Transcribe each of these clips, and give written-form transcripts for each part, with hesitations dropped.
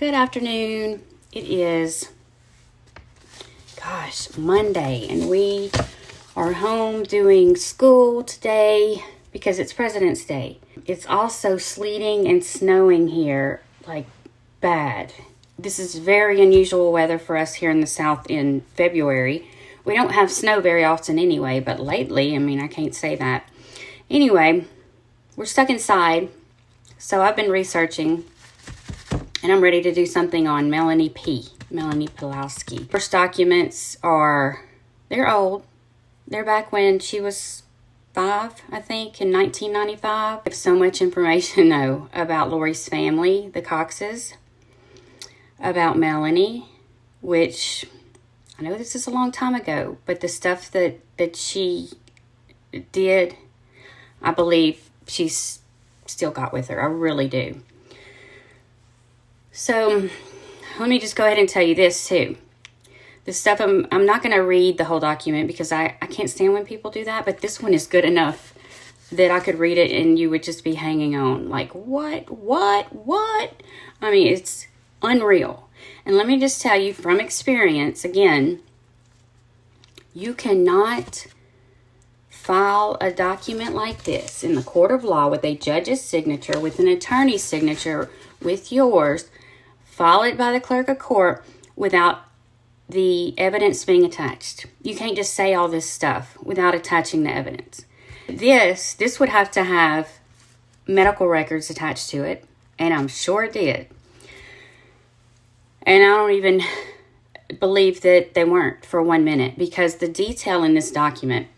Good afternoon. It is, Monday, and we are home doing school today because it's President's Day. It's also sleeting and snowing here, like bad. This is very unusual weather for us here in the South in February. We don't have snow very often anyway, but lately, I can't say that. Anyway, we're stuck inside, so I've been researching. And I'm ready to do something on Melanie Pawlowski. First documents they're old. They're back when she was 5, I think, in 1995. I have so much information, though, about Lori's family, the Coxes, about Melanie, which I know this is a long time ago, but the stuff that she did, I believe she's still got with her. I really do. So, let me just go ahead and tell you this, too. This stuff, I'm not going to read the whole document because I can't stand when people do that, but this one is good enough that I could read it and you would just be hanging on. Like, what? It's unreal. And let me just tell you from experience, again, you cannot file a document like this in the court of law with a judge's signature, with an attorney's signature, with yours, file it by the clerk of court without the evidence being attached. You can't just say all this stuff without attaching the evidence. This would have to have medical records attached to it, and I'm sure it did. And I don't even believe that they weren't for 1 minute, because the detail in this document,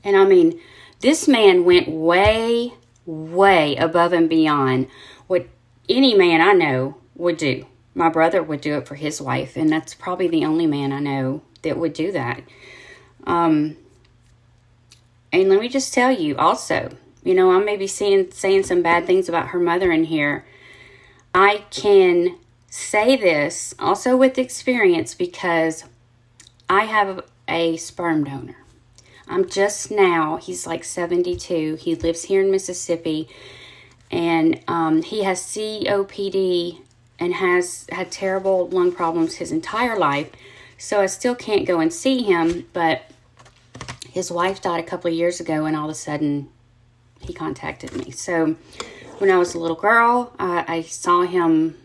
and this man went way, way above and beyond what any man I know would do. My brother would do it for his wife, and that's probably the only man I know that would do that. And let me just tell you also, I may be saying some bad things about her mother in here. I can say this also with experience because I have a sperm donor. He's like 72. He lives here in Mississippi, and he has COPD and has had terrible lung problems his entire life. So I still can't go and see him, but his wife died a couple of years ago, and all of a sudden he contacted me. So when I was a little girl, I saw him,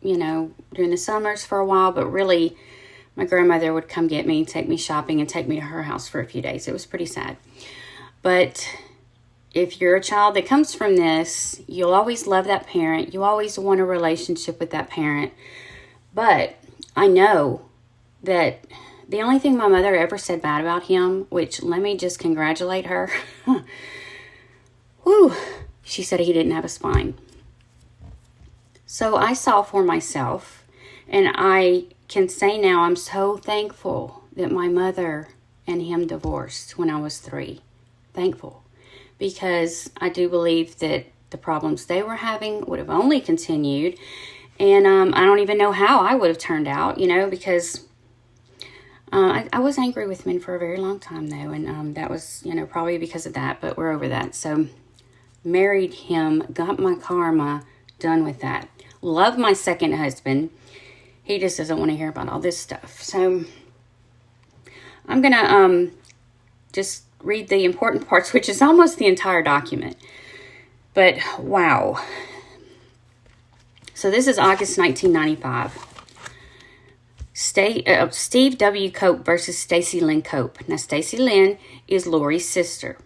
during the summers for a while, but really my grandmother would come get me, take me shopping, and take me to her house for a few days. It was pretty sad. But if you're a child that comes from this, you'll always love that parent. You always want a relationship with that parent. But I know that the only thing my mother ever said bad about him, which let me just congratulate her. She said he didn't have a spine. So I saw for myself, and I can say now I'm so thankful that my mother and him divorced when I was 3. Thankful. Because I do believe that the problems they were having would have only continued. And I don't even know how I would have turned out, because I was angry with men for a very long time, though. And that was, probably because of that. But we're over that. So married him, got my karma, done with that. Love my second husband. He just doesn't want to hear about all this stuff. So I'm going to just read the important parts, which is almost the entire document. But wow. So this is August 1995. Steve W. Cope versus Stacey Lynn Cope. Now, Stacey Lynn is Lori's sister.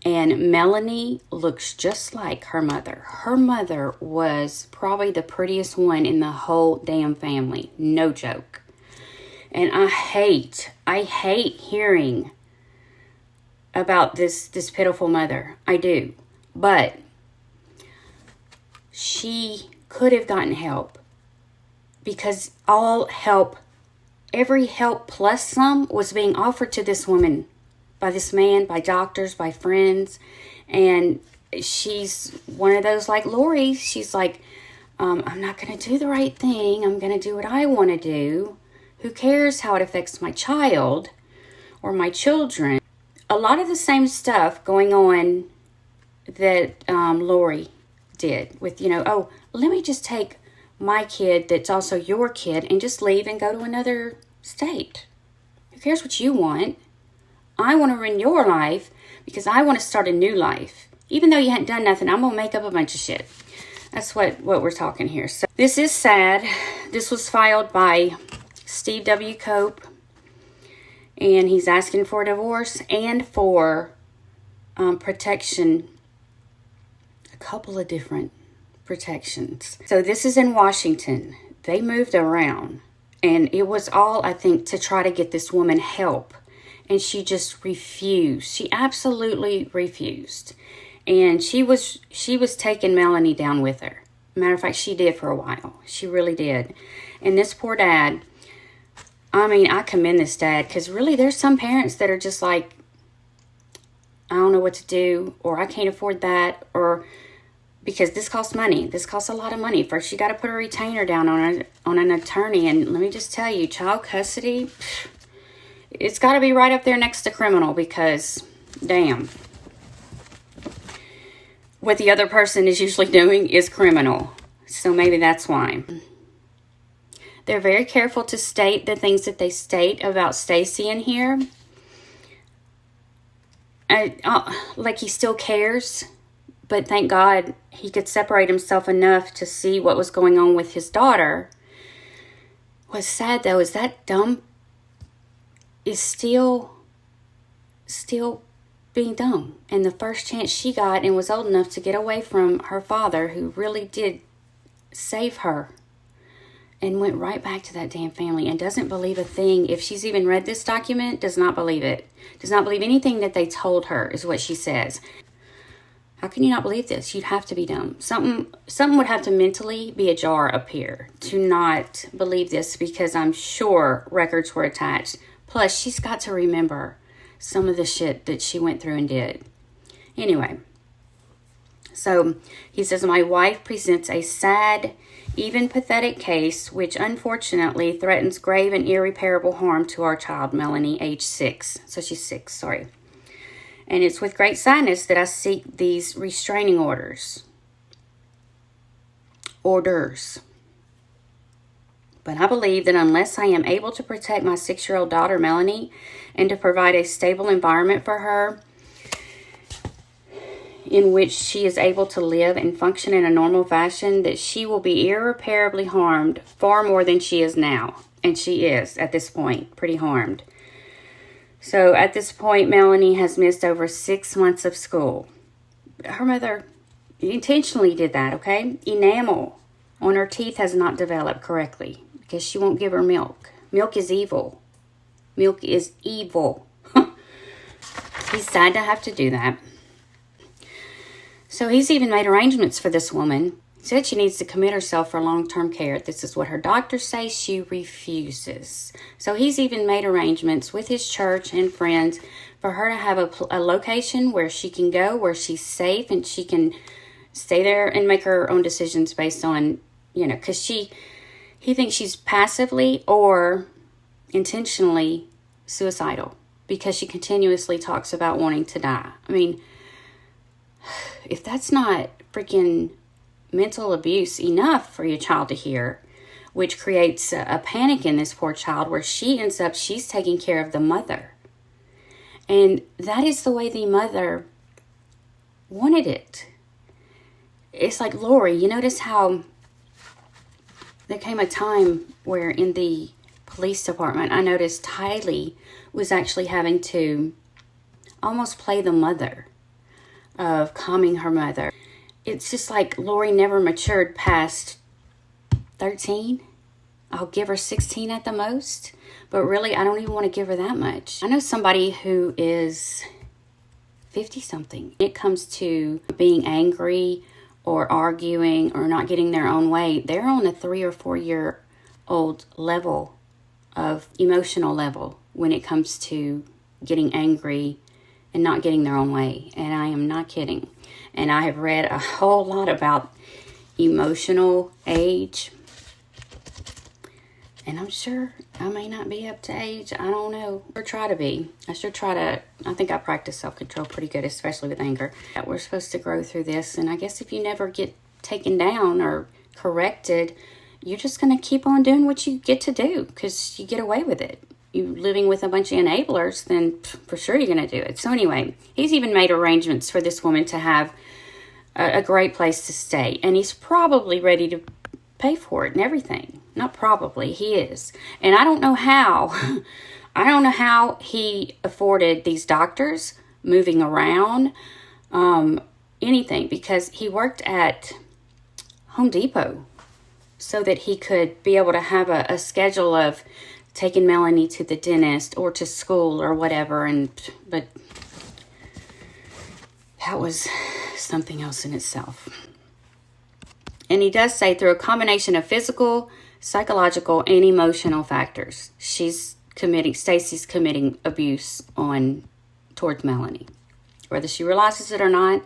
And Melanie looks just like her mother. Her mother was probably the prettiest one in the whole damn family. No joke. And I hate hearing about this pitiful mother. I do. But she could have gotten help, because every help plus some was being offered to this woman by this man, by doctors, by friends. And she's one of those like Lori. She's like, I'm not going to do the right thing. I'm going to do what I want to do. Who cares how it affects my child or my children? A lot of the same stuff going on that Lori did with, let me just take my kid that's also your kid and just leave and go to another state? Who cares what you want? I want to ruin your life because I want to start a new life. Even though you hadn't done nothing, I'm going to make up a bunch of shit. That's what we're talking here. So this is sad. This was filed by Steve W. Cope. And he's asking for a divorce and for protection. A couple of different protections. So this is in Washington. They moved around. And it was all, I think, to try to get this woman help. And she just refused. She absolutely refused. And she was taking Melanie down with her. Matter of fact, she did for a while. She really did. And this poor dad, I mean, I commend this dad, because really there's some parents that are just like, I don't know what to do, or I can't afford that, or because this costs money. This costs a lot of money. First, you got to put a retainer down on an attorney. And let me just tell you, child custody, it's got to be right up there next to criminal, because damn, what the other person is usually doing is criminal. So maybe that's why. They're very careful to state the things that they state about Stacey in here. Like he still cares. But thank God he could separate himself enough to see what was going on with his daughter. What's sad, though, is that dumb is still being dumb. And the first chance she got and was old enough to get away from her father, who really did save her, and went right back to that damn family and doesn't believe a thing. If she's even read this document, does not believe it. Does not believe anything that they told her, is what she says. How can you not believe this? You'd have to be dumb. Something would have to mentally be ajar up here to not believe this, because I'm sure records were attached. Plus, she's got to remember some of the shit that she went through and did. Anyway, so he says, my wife presents a sad, even pathetic case, which unfortunately threatens grave and irreparable harm to our child, Melanie, age 6. So she's 6, sorry. And it's with great sadness that I seek these restraining orders. But I believe that unless I am able to protect my 6-year-old daughter, Melanie, and to provide a stable environment for her in which she is able to live and function in a normal fashion, that she will be irreparably harmed far more than she is now. And she is, at this point, pretty harmed. So at this point, Melanie has missed over 6 months of school. Her mother intentionally did that, okay? Enamel on her teeth has not developed correctly because she won't give her milk. Milk is evil. Milk is evil. He's sad to have to do that. So he's even made arrangements for this woman. He said she needs to commit herself for long-term care. This is what her doctors say. She refuses. So he's even made arrangements with his church and friends for her to have a location where she can go, where she's safe, and she can stay there and make her own decisions based on, because he thinks she's passively or intentionally suicidal because she continuously talks about wanting to die. I mean, if that's not freaking mental abuse enough for your child to hear, which creates a panic in this poor child where she's taking care of the mother. And that is the way the mother wanted it. It's like, Lori, you notice how there came a time where in the police department, I noticed Tylee was actually having to almost play the mother of calming her mother. It's just like Lori never matured past 13. I'll give her 16 at the most. But really, I don't even want to give her that much. I know somebody who is 50-something. When it comes to being angry or arguing or not getting their own way, they're on a 3 or 4 year old level of emotional level when it comes to getting angry and not getting their own way. And I am not kidding. And I have read a whole lot about emotional age. And I'm sure I may not be up to age. I don't know. Or try to be. I think I practice self-control pretty good, especially with anger. We're supposed to grow through this. And I guess if you never get taken down or corrected, you're just going to keep on doing what you get to do because you get away with it. You're living with a bunch of enablers, then for sure you're going to do it. So anyway, he's even made arrangements for this woman to have a great place to stay. And he's probably ready to pay for it and everything. Not probably, he is. And I don't know how. I don't know how he afforded these doctors, moving around, anything. Because he worked at Home Depot so that he could be able to have a schedule of taking Melanie to the dentist or to school or whatever. But that was something else in itself. And he does say through a combination of physical, psychological, and emotional factors, Stacey's committing abuse towards Melanie. Whether she realizes it or not,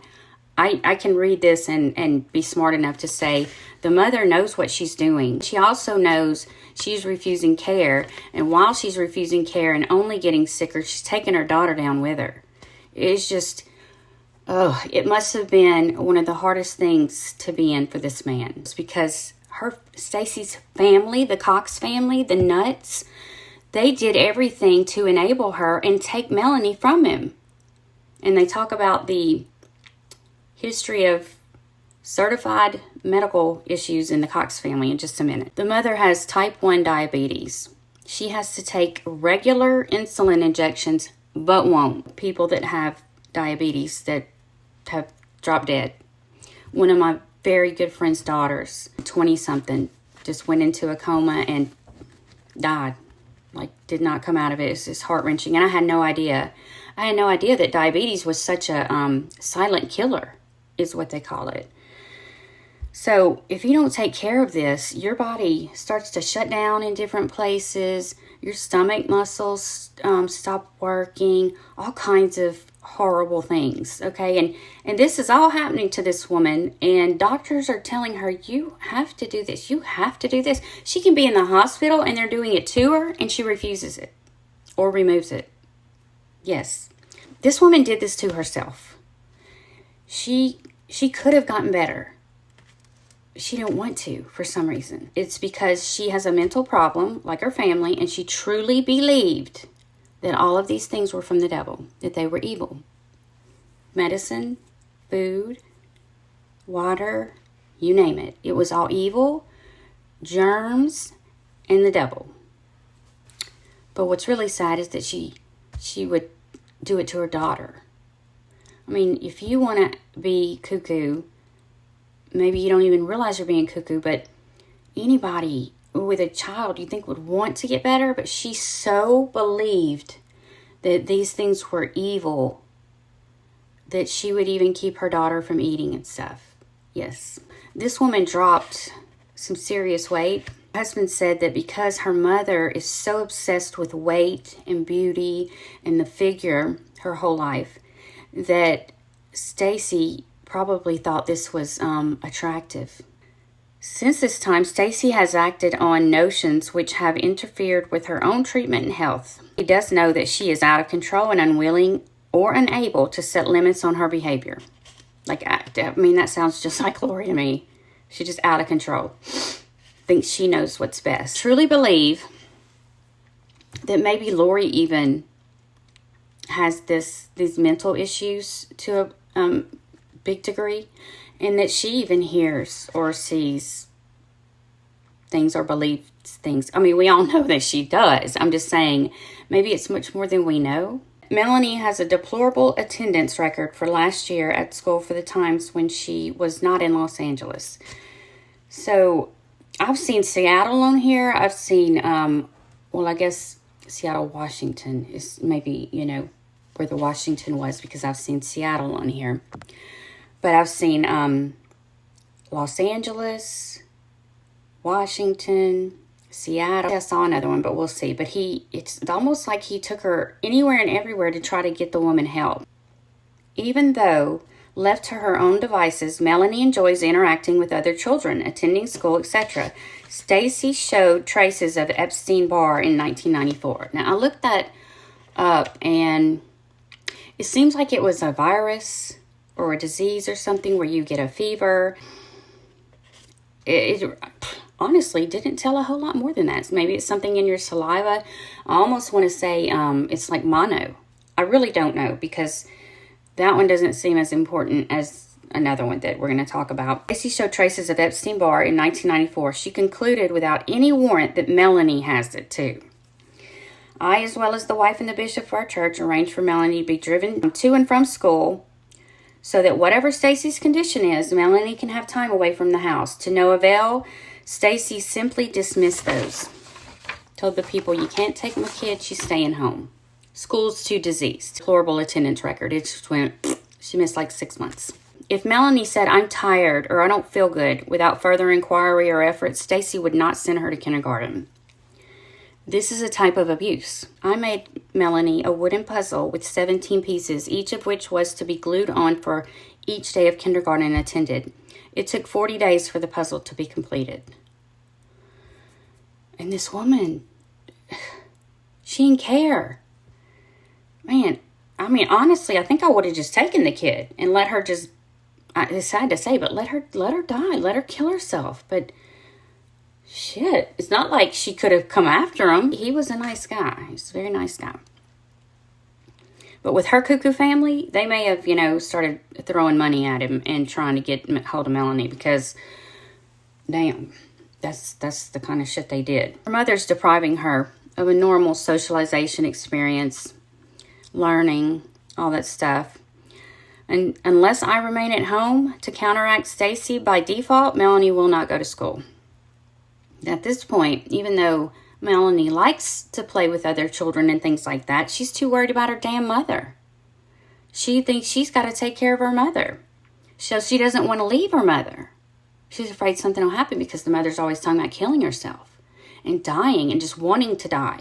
I can read this and be smart enough to say the mother knows what she's doing. She also knows she's refusing care, and while she's refusing care and only getting sicker, she's taking her daughter down with her. It's just, it must have been one of the hardest things to be in for this man. It's because Stacey's family, the Cox family, the Nuts, they did everything to enable her and take Melanie from him. And they talk about the history of certified medical issues in the Cox family in just a minute. The mother has type 1 diabetes. She has to take regular insulin injections, but won't. People that have diabetes that have dropped dead. One of my very good friend's daughters, 20-something, just went into a coma and died. Like, did not come out of it. It's just heart-wrenching. And I had no idea. I had no idea that diabetes was such a silent killer, is what they call it. So if you don't take care of this, your body starts to shut down in different places. Your stomach muscles stop working. All kinds of horrible things, okay? And this is all happening to this woman, and doctors are telling her, you have to do this. You have to do this. She can be in the hospital, and they're doing it to her, and she refuses it or removes it. Yes. This woman did this to herself. She could have gotten better. She didn't want to for some reason. It's because she has a mental problem, like her family, and she truly believed that all of these things were from the devil, that they were evil. Medicine, food, water, you name it. It was all evil, germs, and the devil. But what's really sad is that she would do it to her daughter. I mean, if you want to be cuckoo, maybe you don't even realize you're being cuckoo, but anybody with a child you think would want to get better, but she so believed that these things were evil that she would even keep her daughter from eating and stuff. Yes. This woman dropped some serious weight. Her husband said that because her mother is so obsessed with weight and beauty and the figure her whole life, that Stacey probably thought this was attractive. Since this time, Stacey has acted on notions which have interfered with her own treatment and health. He does know that she is out of control and unwilling or unable to set limits on her behavior. Like, I mean, that sounds just like Lori to me. She's just out of control. Thinks she knows what's best. Truly believe that maybe Lori even has these mental issues to a big degree, and that she even hears or sees things or believes things. I mean, we all know that she does. I'm just saying, maybe it's much more than we know. Melanie has a deplorable attendance record for last year at school for the times when she was not in Los Angeles. So, I've seen Seattle on here. I've seen, I guess Seattle, Washington is maybe, where the Washington was, because I've seen Seattle on here. But I've seen Los Angeles, Washington, Seattle. I saw another one, but we'll see. But it's almost like he took her anywhere and everywhere to try to get the woman help. Even though left to her own devices, Melanie enjoys interacting with other children, attending school, etc. Stacey showed traces of Epstein-Barr in 1994. Now, I looked that up, and it seems like it was a virus or a disease or something where you get a fever. honestly didn't tell a whole lot more than that. Maybe it's something in your saliva. I almost want to say it's like mono. I really don't know, because that one doesn't seem as important as another one that we're going to talk about. Stacey showed traces of Epstein-Barr in 1994. She concluded without any warrant that Melanie has it too. I, as well as the wife and the bishop of our church, arranged for Melanie to be driven to and from school so that whatever Stacey's condition is, Melanie can have time away from the house. To no avail, Stacey simply dismissed those. Told the people, you can't take my kid, she's staying home. School's too diseased. Deplorable attendance record. It just went, she missed like 6 months. If Melanie said, I'm tired or I don't feel good, without further inquiry or effort, Stacey would not send her to kindergarten. This is a type of abuse. I made Melanie a wooden puzzle with 17 pieces, each of which was to be glued on for each day of kindergarten attended. It took 40 days for the puzzle to be completed. And this woman, she didn't care. Man, I mean, honestly, I think I would have just taken the kid and let her just, it's sad to say, but let her die, let her kill herself. But shit, it's not like she could have come after him. He was a nice guy. He's a very nice guy. But with her cuckoo family, they may have, started throwing money at him and trying to get hold of Melanie, because, damn, that's the kind of shit they did. Her mother's depriving her of a normal socialization experience, learning, all that stuff. And unless I remain at home to counteract Stacey by default, Melanie will not go to school. At this point, even though Melanie likes to play with other children and things like that, she's too worried about her damn mother. She thinks she's got to take care of her mother. So she doesn't want to leave her mother. She's afraid something will happen, because the mother's always talking about killing herself and dying and just wanting to die.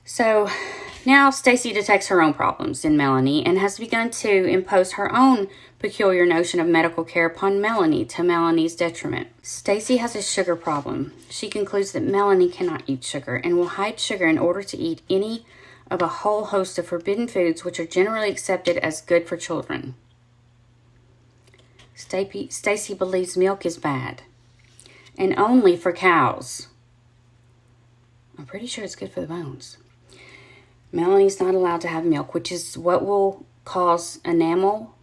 So now Stacey detects her own problems in Melanie and has begun to impose her own peculiar notion of medical care upon Melanie, to Melanie's detriment. Stacey has a sugar problem. She concludes that Melanie cannot eat sugar and will hide sugar in order to eat any of a whole host of forbidden foods which are generally accepted as good for children. Stacey believes milk is bad and only for cows. I'm pretty sure it's good for the bones. Melanie's not allowed to have milk, which is what will cause enamel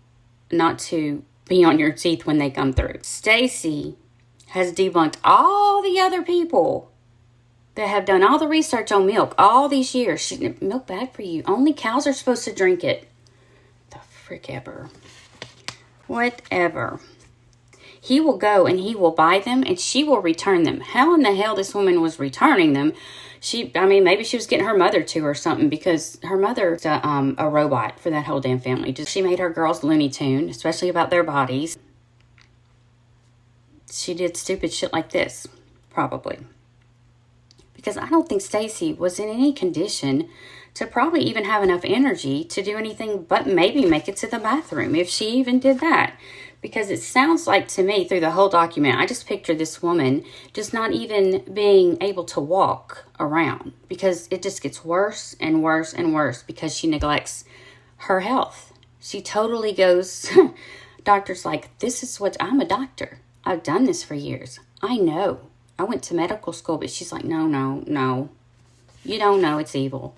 not to be on your teeth when they come through. Stacey has debunked all the other people that have done all the research on milk all these years. Milk bad for you. Only cows are supposed to drink it. The frick ever. Whatever. He will go and he will buy them and she will return them. How in the hell this woman was returning them? Maybe she was getting her mother to or something, because her mother's a robot for that whole damn family. She made her girls Looney Tune, especially about their bodies. She did stupid shit like this, probably. Because I don't think Stacey was in any condition to probably even have enough energy to do anything but maybe make it to the bathroom, if she even did that. Because it sounds like to me through the whole document, I just picture this woman just not even being able to walk around, because it just gets worse and worse and worse because she neglects her health. She totally goes, doctor's like, I'm a doctor. I've done this for years. I know. I went to medical school, but she's like, no. You don't know, it's evil.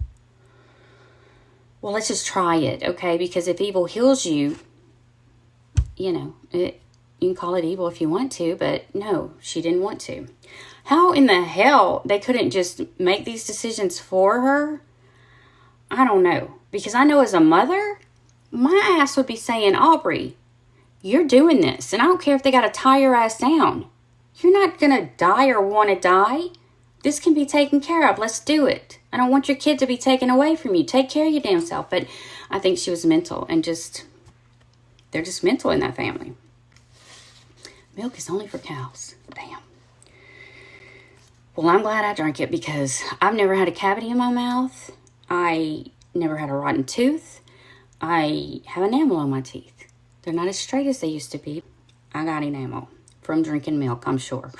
Well, let's just try it, okay? Because if evil heals you, you can call it evil if you want to, but no, she didn't want to. How in the hell they couldn't just make these decisions for her? I don't know. Because I know as a mother, my ass would be saying, Aubrey, you're doing this. And I don't care if they got to tie your ass down. You're not going to die or want to die. This can be taken care of. Let's do it. I don't want your kid to be taken away from you. Take care of your damn self. But I think she was mental and they're just mental in that family. Milk is only for cows. Damn. Well, I'm glad I drank it, because I've never had a cavity in my mouth. I never had a rotten tooth. I have enamel on my teeth. They're not as straight as they used to be. I got enamel from drinking milk, I'm sure.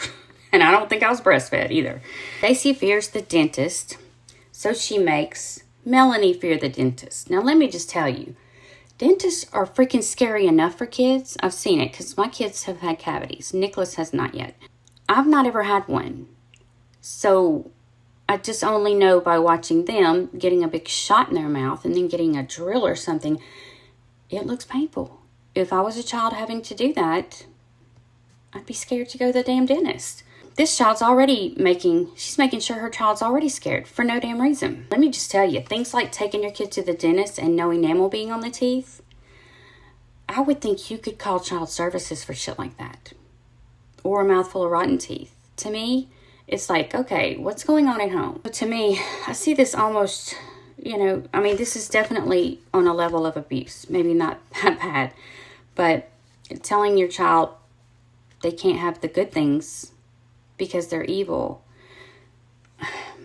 And I don't think I was breastfed either. Stacey fears the dentist, so she makes Melanie fear the dentist. Now, let me just tell you, dentists are freaking scary enough for kids. I've seen it because my kids have had cavities. Nicholas has not yet. I've not ever had one. So I just only know by watching them getting a big shot in their mouth and then getting a drill or something. It looks painful. If I was a child having to do that, I'd be scared to go to the damn dentist. This child's she's making sure her child's already scared for no damn reason. Let me just tell you, things like taking your kid to the dentist and no enamel being on the teeth, I would think you could call child services for shit like that. Or a mouthful of rotten teeth. To me, it's like, okay, what's going on at home? But to me, I see this almost, this is definitely on a level of abuse. Maybe not that bad, but telling your child they can't have the good things because they're evil.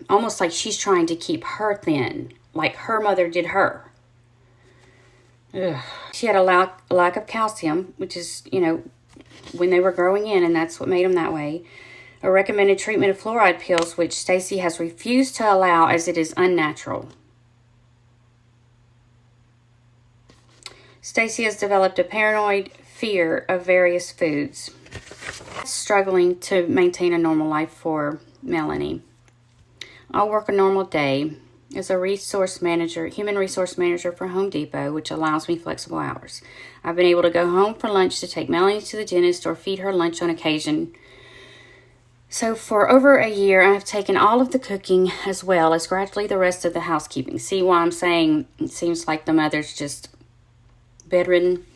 Almost like she's trying to keep her thin, like her mother did her. Ugh. She had a lack of calcium, which is, when they were growing in, and that's what made them that way. A recommended treatment of fluoride pills, which Stacey has refused to allow as it is unnatural. Stacey has developed a paranoid fear of various foods. Struggling to maintain a normal life for Melanie. I'll work a normal day as a human resource manager for Home Depot, which allows me flexible hours. I've been able to go home for lunch to take Melanie to the dentist or feed her lunch on occasion. So for over a year, I've taken all of the cooking as well as gradually the rest of the housekeeping. See why I'm saying it seems like the mother's just bedridden?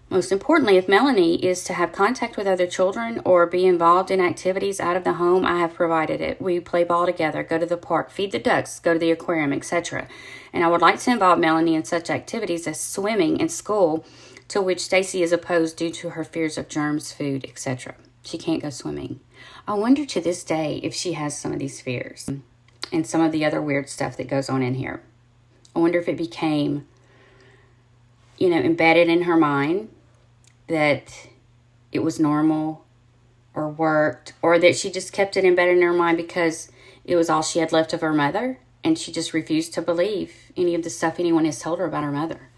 Most importantly, if Melanie is to have contact with other children or be involved in activities out of the home, I have provided it. We play ball together, go to the park, feed the ducks, go to the aquarium, etc. And I would like to involve Melanie in such activities as swimming and school, to which Stacey is opposed due to her fears of germs, food, etc. She can't go swimming. I wonder to this day if she has some of these fears and some of the other weird stuff that goes on in here. I wonder if it became, embedded in her mind that it was normal or worked, or that she just kept it embedded in her mind because it was all she had left of her mother and she just refused to believe any of the stuff anyone has told her about her mother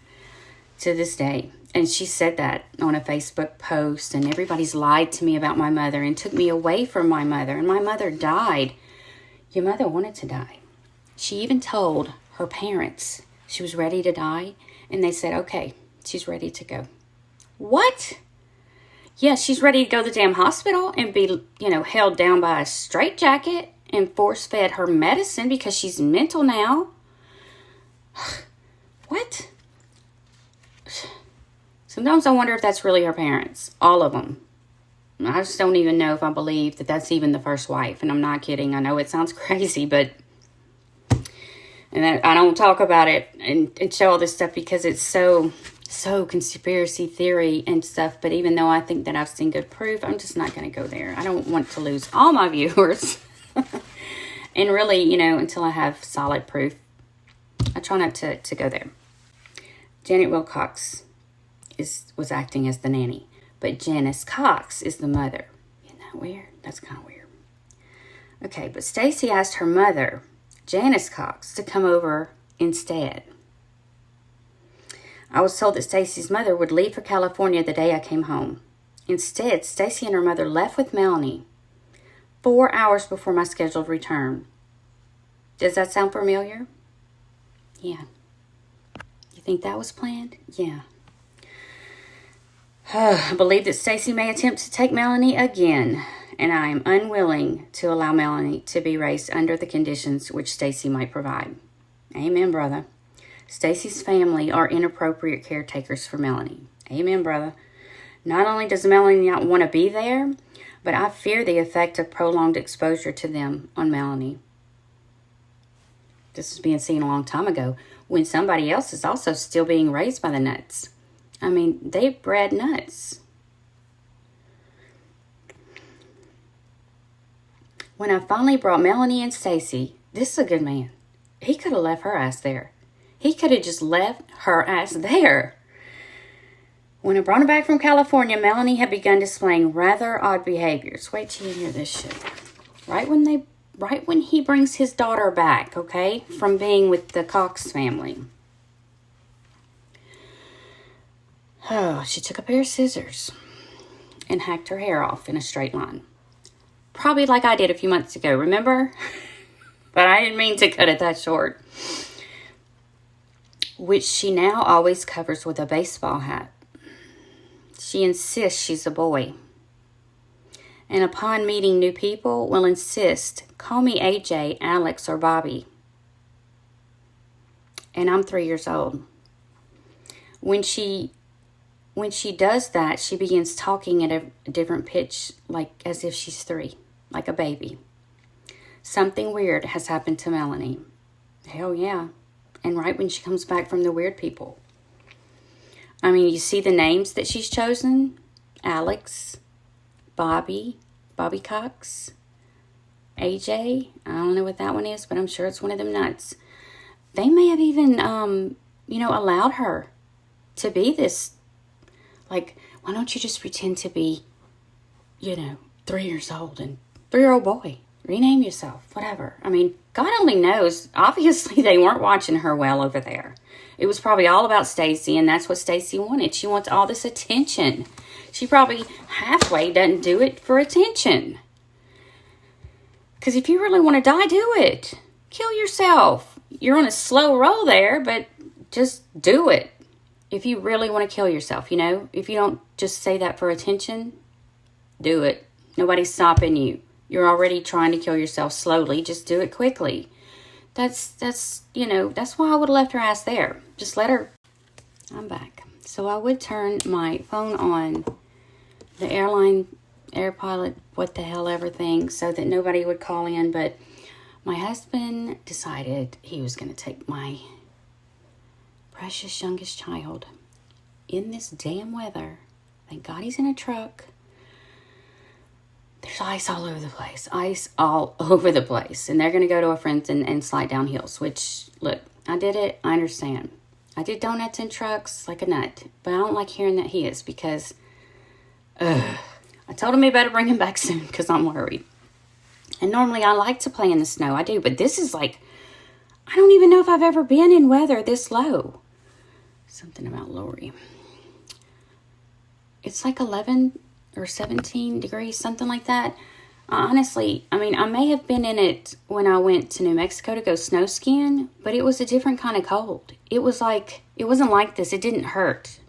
to this day. And she said that on a Facebook post, and everybody's lied to me about my mother and took me away from my mother, and my mother died. Your mother wanted to die. She even told her parents she was ready to die, and they said, okay, she's ready to go. What? Yeah, she's ready to go to the damn hospital and be, held down by a straitjacket and force-fed her medicine because she's mental now. What? Sometimes I wonder if that's really her parents. All of them. I just don't even know if I believe that that's even the first wife. And I'm not kidding. I know it sounds crazy, but... And I don't talk about it and show all this stuff because it's so conspiracy theory and stuff. But even though I think that I've seen good proof, I'm just not going to go there. I don't want to lose all my viewers. And really, until I have solid proof, I try not to go there. Janet Wilcox was acting as the nanny, but Janice Cox is the mother. Isn't that weird? That's kind of weird. Okay, but Stacey asked her mother, Janice Cox, to come over instead. I was told that Stacey's mother would leave for California the day I came home. Instead, Stacey and her mother left with Melanie 4 hours before my scheduled return. Does that sound familiar? Yeah. You think that was planned? Yeah. I believe that Stacey may attempt to take Melanie again, and I am unwilling to allow Melanie to be raised under the conditions which Stacey might provide. Amen, brother. Stacey's family are inappropriate caretakers for Melanie. Amen, brother. Not only does Melanie not want to be there, but I fear the effect of prolonged exposure to them on Melanie. This was being seen a long time ago when somebody else is also still being raised by the nuts. I mean, they bred nuts. When I finally brought Melanie and Stacey, this is a good man. He could have left her ass there. He could have just left her ass there. When I brought her back from California, Melanie had begun displaying rather odd behaviors. Wait till you hear this shit. Right when he brings his daughter back, okay, from being with the Cox family. Oh, she took a pair of scissors and hacked her hair off in a straight line. probably like I did a few months ago, remember? But I didn't mean to cut it that short. Which she now always covers with a baseball hat. She insists she's a boy. And upon meeting new people, will insist, call me AJ, Alex, or Bobby. And I'm 3 years old. When she does that, she begins talking at a different pitch, like as if she's 3, like a baby. Something weird has happened to Melanie. Hell yeah. And right when she comes back from the weird people. I mean, you see the names that she's chosen? Alex, Bobby Cox, AJ. I don't know what that one is, but I'm sure it's one of them nuts. They may have even, allowed her to be this. Like, why don't you just pretend to be, 3 years old and 3-year-old boy? Rename yourself, whatever. I mean, God only knows. Obviously, they weren't watching her well over there. It was probably all about Stacey, and that's what Stacey wanted. She wants all this attention. She probably halfway doesn't do it for attention. Because if you really want to die, do it. Kill yourself. You're on a slow roll there, but just do it. If you really want to kill yourself, if you don't just say that for attention, do it. Nobody's stopping you. You're already trying to kill yourself slowly. Just do it quickly. That's why I would have left her ass there. Just let her. I'm back. So I would turn my phone on, the air pilot, what the hell ever thing, so that nobody would call in. But my husband decided he was going to take my precious youngest child in this damn weather. Thank God he's in a truck. There's ice all over the place. Ice all over the place. And they're going to go to a friend's and slide down hills. Which, look, I did it. I understand. I did donuts in trucks like a nut. But I don't like hearing that he is because... I told him he better bring him back soon because I'm worried. And normally I like to play in the snow. I do. But this is like... I don't even know if I've ever been in weather this low. Something about Lori. It's like 11... or 17 degrees, something like that. Honestly, I may have been in it when I went to New Mexico to go snow skiing, but it was a different kind of cold. It wasn't like this. It didn't hurt.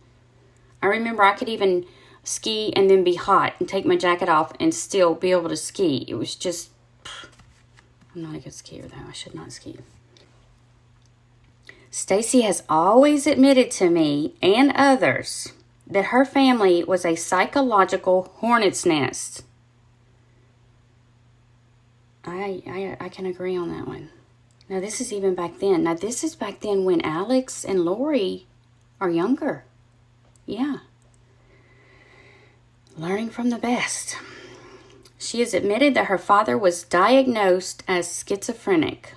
I remember I could even ski and then be hot and take my jacket off and still be able to ski. It was just, I'm not a good skier though. I should not ski. Stacey has always admitted to me and others that her family was a psychological hornet's nest. I can agree on that one. Now, this is even back then. Now, this is back then when Alex and Lori are younger. Yeah. Learning from the best. She has admitted that her father was diagnosed as schizophrenic.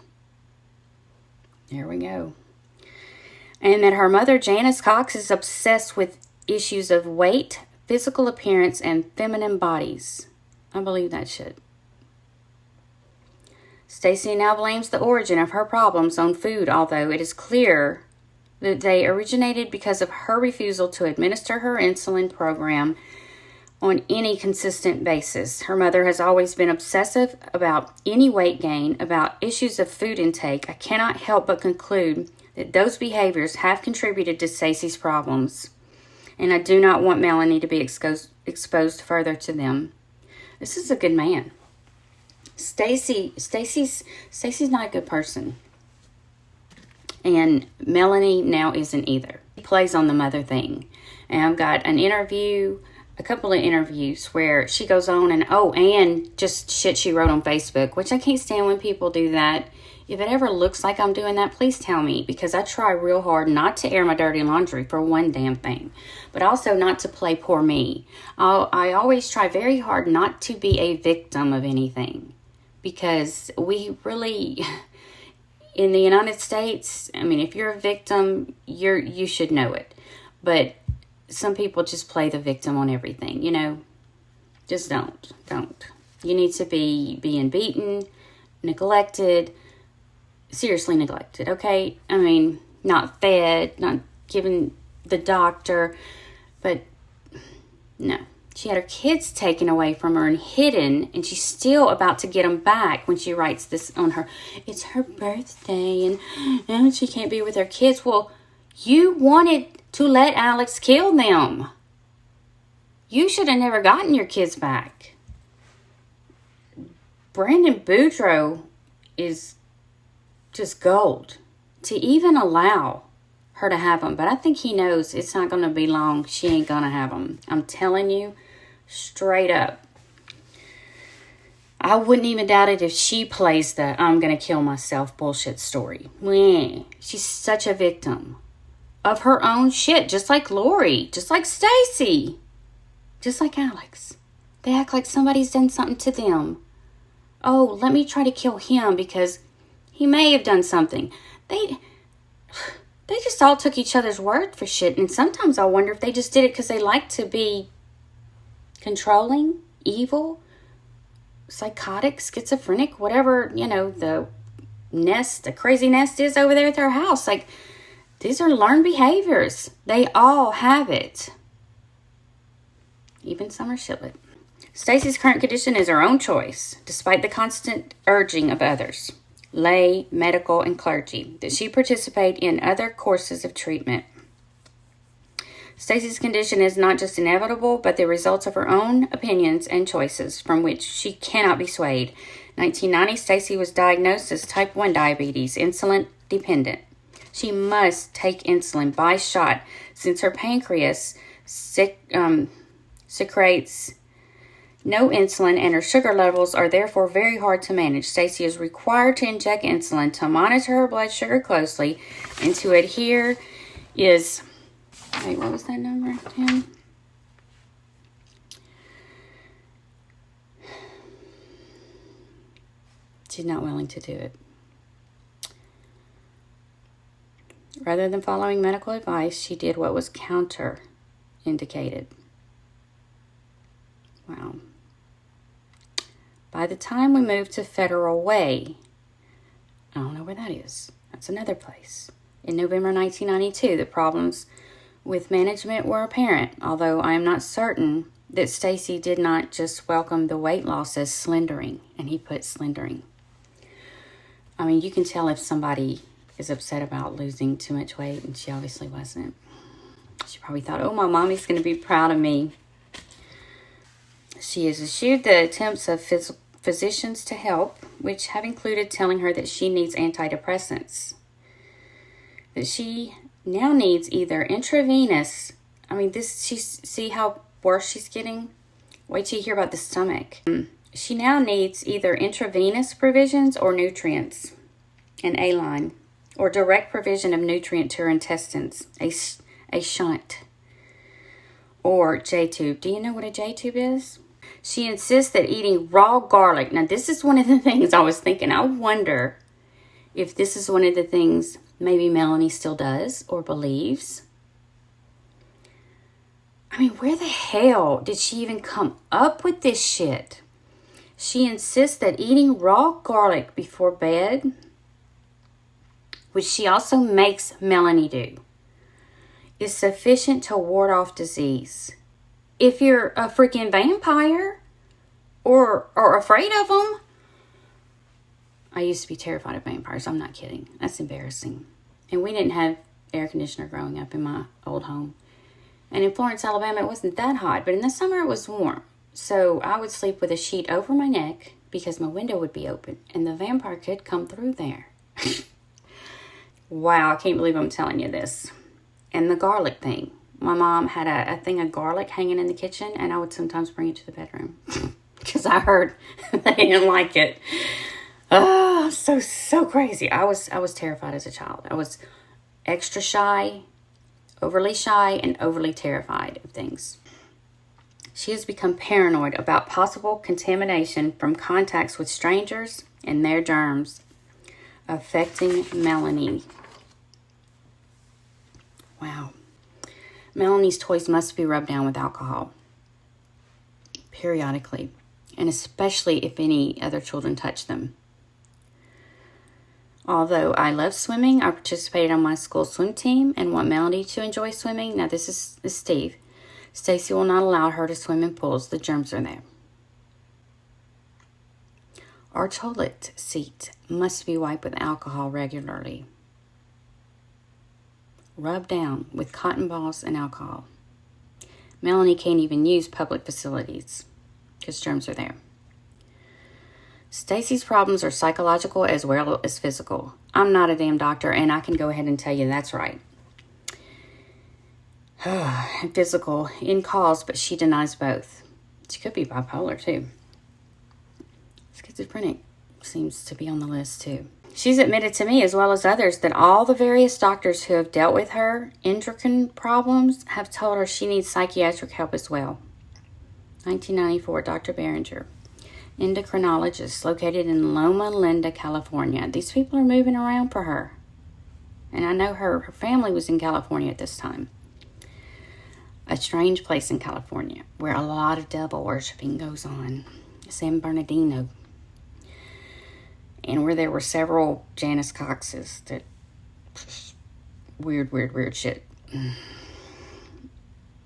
There we go. And that her mother, Janice Cox, is obsessed with issues of weight, physical appearance, and feminine bodies. I believe that shit. Stacey now blames the origin of her problems on food, although it is clear that they originated because of her refusal to administer her insulin program on any consistent basis. Her mother has always been obsessive about any weight gain, about issues of food intake. I cannot help but conclude that those behaviors have contributed to Stacey's problems. And I do not want Melanie to be exposed further to them. This is a good man. Stacey's not a good person. And Melanie now isn't either. He plays on the mother thing. And I've got a couple of interviews where she goes on and just shit she wrote on Facebook, which I can't stand when people do that. If it ever looks like I'm doing that, please tell me, because I try real hard not to air my dirty laundry for one damn thing, but also not to play poor me. I always try very hard not to be a victim of anything, because we really, in the United States, if you're a victim, you should know it, but some people just play the victim on everything, just don't. You need to be being beaten, neglected, seriously neglected, okay? Not fed, not given the doctor, but no. She had her kids taken away from her and hidden, and she's still about to get them back when she writes this on her. It's her birthday, and she can't be with her kids. Well, you wanted to let Alex kill them. You should have never gotten your kids back. Brandon Boudreaux is just gold to even allow her to have them. But I think he knows it's not going to be long. She ain't going to have them. I'm telling you, straight up. I wouldn't even doubt it if she plays the I'm going to kill myself bullshit story. She's such a victim of her own shit. Just like Lori. Just like Stacey. Just like Alex. They act like somebody's done something to them. Oh, let me try to kill him because he may have done something. They just all took each other's word for shit. And sometimes I wonder if they just did it because they like to be controlling, evil, psychotic, schizophrenic, whatever, the crazy nest is over there at their house. Like, these are learned behaviors. They all have it. Even Summer Shitlet. Stacey's current condition is her own choice, despite the constant urging of others, lay, medical, and clergy, that she participate in other courses of treatment. Stacey's condition is not just inevitable, but the results of her own opinions and choices from which she cannot be swayed. In 1990, Stacey was diagnosed as type 1 diabetes, insulin dependent. She must take insulin by shot since her pancreas secretes no insulin and her sugar levels are therefore very hard to manage. Stacey is required to inject insulin to monitor her blood sugar closely and to adhere is... Wait, what was that number, Tim? She's not willing to do it. Rather than following medical advice, she did what was counter-indicated. Wow. By the time we moved to Federal Way, I don't know where that is. That's another place. In November 1992, the problems with management were apparent, although I am not certain that Stacey did not just welcome the weight loss as slendering, and he put slendering. I mean, you can tell if somebody is upset about losing too much weight, and she obviously wasn't. She probably thought, oh, my mommy's going to be proud of me. She has eschewed the attempts of physicians to help, which have included telling her that she needs antidepressants. That she now needs either intravenous... see how worse she's getting? Wait till you hear about the stomach. She now needs either intravenous provisions or nutrients, an A-line, or direct provision of nutrient to her intestines, a shunt, or J-tube. Do you know what a J-tube is? She insists that eating raw garlic... Now, this is one of the things I was thinking. I wonder if this is one of the things maybe Melanie still does or believes. I mean, where the hell did she even come up with this shit? She insists that eating raw garlic before bed, which she also makes Melanie do, is sufficient to ward off disease. If you're a freaking vampire or afraid of them. I used to be terrified of vampires. I'm not kidding. That's embarrassing. And we didn't have air conditioner growing up in my old home. And in Florence, Alabama, it wasn't that hot. But in the summer, it was warm. So I would sleep with a sheet over my neck because my window would be open. And the vampire could come through there. Wow, I can't believe I'm telling you this. And the garlic thing. My mom had a thing of garlic hanging in the kitchen, and I would sometimes bring it to the bedroom because I heard they didn't like it. Oh, so crazy. I was terrified as a child. I was extra shy, overly shy, and overly terrified of things. She has become paranoid about possible contamination from contacts with strangers and their germs affecting Melanie. Wow. Melanie's toys must be rubbed down with alcohol periodically, and especially if any other children touch them. Although I love swimming, I participated on my school swim team and want Melanie to enjoy swimming. Now, this is Steve. Stacey will not allow her to swim in pools. The germs are there. Our toilet seat must be wiped with alcohol regularly. Rub down with cotton balls and alcohol. Melanie can't even use public facilities because germs are there. Stacey's problems are psychological as well as physical. I'm not a damn doctor, and I can go ahead and tell you that's right. And physical in cause, but she denies both. She could be bipolar too. Schizophrenic seems to be on the list too. She's admitted to me, as well as others, that all the various doctors who have dealt with her endocrine problems have told her she needs psychiatric help as well. 1994, Dr. Behringer, endocrinologist located in Loma Linda, California. These people are moving around for her. And I know her family was in California at this time. A strange place in California where a lot of devil worshiping goes on. San Bernardino. And where there were several Janice Coxes that weird shit. And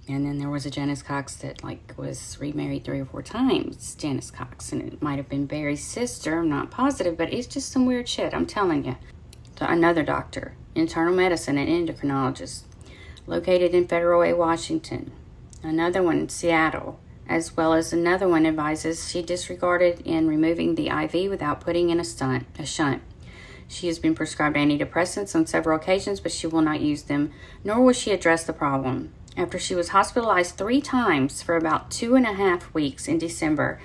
then there was a Janice Cox that was remarried 3 or 4 times, Janice Cox, and it might have been Barry's sister. I'm not positive, but it's just some weird shit, I'm telling you. So another doctor, internal medicine and endocrinologist, located in Federal Way, Washington. Another one in Seattle, as well as another one advises she disregarded in removing the IV without putting in a shunt. She has been prescribed antidepressants on several occasions, but she will not use them, nor will she address the problem. After she was hospitalized 3 times for about 2.5 weeks in December,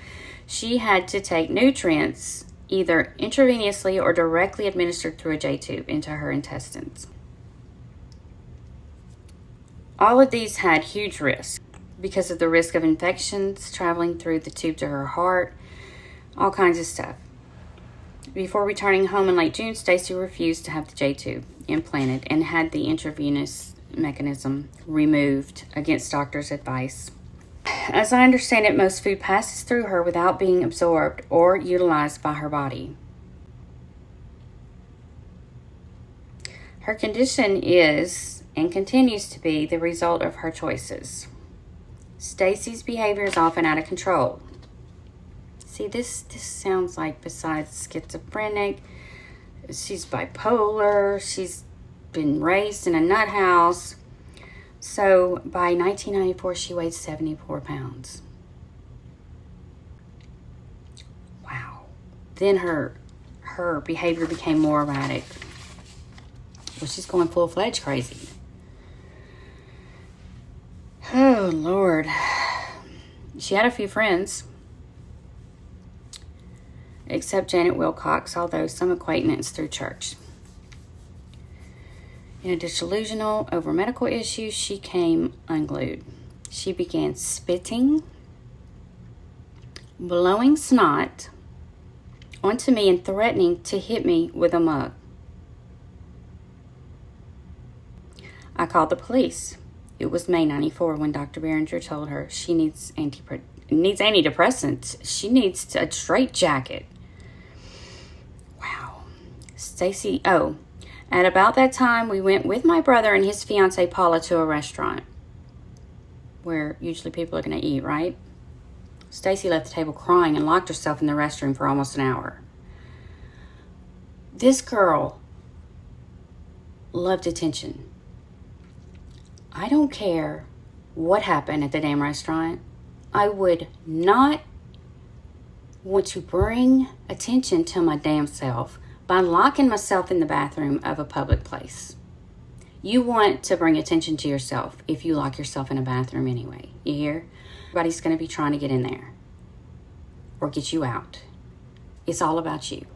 she had to take nutrients either intravenously or directly administered through a J-tube into her intestines. All of these had huge risks because of the risk of infections traveling through the tube to her heart, all kinds of stuff. Before returning home in late June, Stacey refused to have the J-tube implanted and had the intravenous mechanism removed against doctors' advice. As I understand it, most food passes through her without being absorbed or utilized by her body. Her condition is and continues to be the result of her choices. Stacey's behavior is often out of control. See, this sounds like, besides schizophrenic, she's bipolar, she's been raised in a nut house. So by 1994, she weighed 74 pounds. Wow. Then her behavior became more erratic. Well, she's going full-fledged crazy. Oh, Lord. She had a few friends, except Janet Wilcox, although some acquaintance through church. In a delusional over medical issues, she came unglued. She began spitting, blowing snot onto me and threatening to hit me with a mug. I called the police. It was May 94 when Dr. Behringer told her she needs antidepressants. She needs a straitjacket. Wow. Stacey, at about that time, we went with my brother and his fiancée, Paula, to a restaurant where usually people are going to eat, right? Stacey left the table crying and locked herself in the restroom for almost an hour. This girl loved attention. I don't care what happened at the damn restaurant. I would not want to bring attention to my damn self by locking myself in the bathroom of a public place. You want to bring attention to yourself if you lock yourself in a bathroom anyway. You hear? Everybody's going to be trying to get in there or get you out. It's all about you.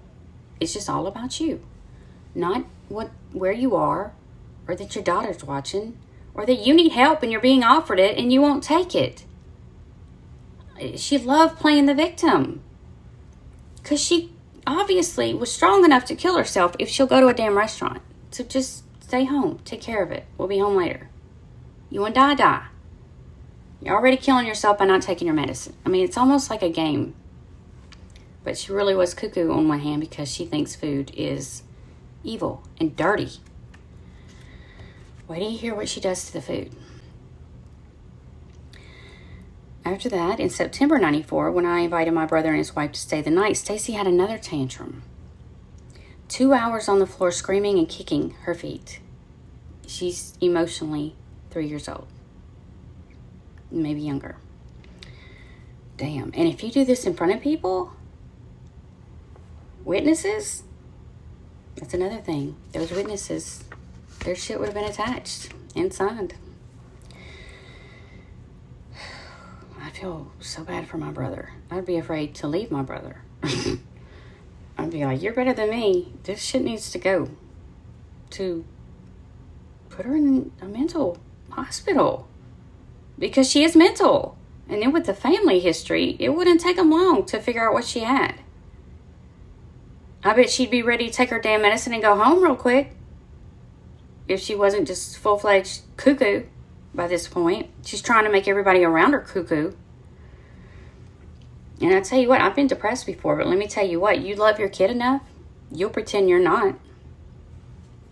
It's just all about you. Not where you are, or that your daughter's watching, or that you need help and you're being offered it and you won't take it. She loved playing the victim because she obviously was strong enough to kill herself if she'll go to a damn restaurant. So just stay home. Take care of it. We'll be home later. You want to die. You're already killing yourself by not taking your medicine. I mean, it's almost like a game. But she really was cuckoo on one hand because she thinks food is evil and dirty. Wait till you hear what she does to the food. After that, in September 94, when I invited my brother and his wife to stay the night, Stacey had another tantrum. 2 hours on the floor screaming and kicking her feet. She's emotionally 3 years old. Maybe younger. Damn. And if you do this in front of people, witnesses, that's another thing. Those witnesses, their shit would have been attached and signed. I feel so bad for my brother. I'd be afraid to leave my brother. I'd be like, you're better than me. This shit needs to go. To put her in a mental hospital. Because she is mental. And then with the family history, it wouldn't take them long to figure out what she had. I bet she'd be ready to take her damn medicine and go home real quick. If she wasn't just full-fledged cuckoo by this point. She's trying to make everybody around her cuckoo. And I tell you what, I've been depressed before, but let me tell you what, you love your kid enough, you'll pretend you're not.